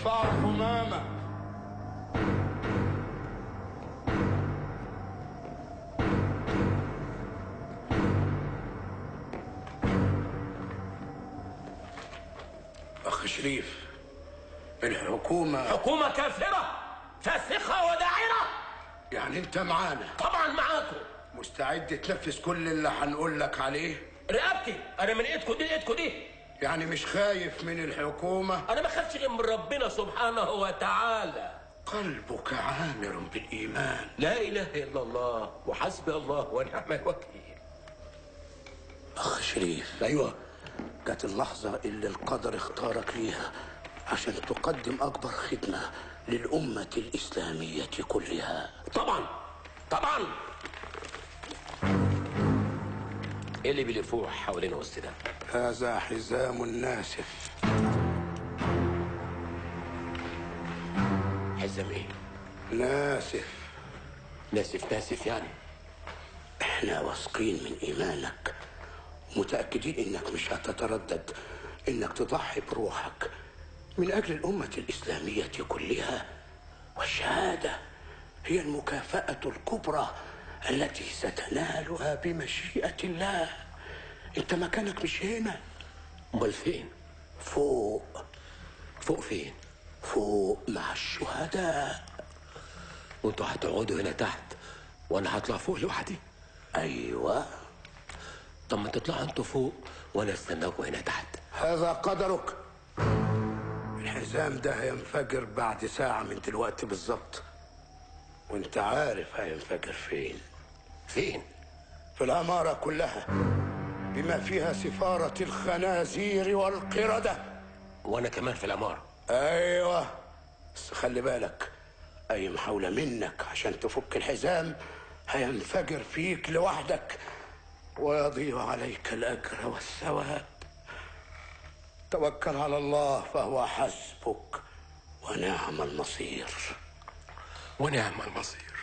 ارفعوا الحمامة. أخ شريف، الحكومة حكومة كافرة فاسقة وداعرة. يعني أنت معانا؟ طبعا معاكم. مستعد تنفذ كل اللي هنقول لك عليه؟ رقبتي أنا من إيدكم دي لإيدكم دي. يعني مش خايف من الحكومة؟ أنا ما خافش غير من ربنا سبحانه وتعالى. قلبك عامر بالإيمان. لا إله إلا الله وحسبي الله ونعم الوكيل. أخ شريف، أيوه، جت اللحظة اللي القدر اختارك ليها عشان تقدم أكبر خدمة للأمة الإسلامية كلها. طبعا طبعا. إيه اللي بيلفوه حوالين وسطنا؟ هذا حزام ناسف. حزام إيه؟ ناسف. ناسف ناسف يعني؟ احنا واثقين من إيمانك، متأكدين إنك مش هتتردد إنك تضحي بروحك من أجل الأمة الإسلامية كلها، والشهادة هي المكافأة الكبرى التي ستنالها بمشيئة الله. أنت مكانك مش هنا. أمال فين؟ فوق. فوق فين؟ فوق مع الشهداء. وانتوا هتقعدوا هنا تحت وأنا هطلع فوق لوحدي؟ أيوة. طب ما تطلعوا انتوا فوق وأنا استناكوا هنا تحت. هذا قدرك. الحزام ده هينفجر بعد ساعة من دلوقتي بالظبط، وانت عارف هينفجر فين. فين؟ في العمارة كلها، بما فيها سفارة الخنازير والقردة. وأنا كمان في العمارة. ايوه، بس خلي بالك، اي محاولة منك عشان تفك الحزام هينفجر فيك لوحدك ويضيع عليك الاجر والثواب. توكل على الله فهو حسبك ونعم المصير. ونعم المصير.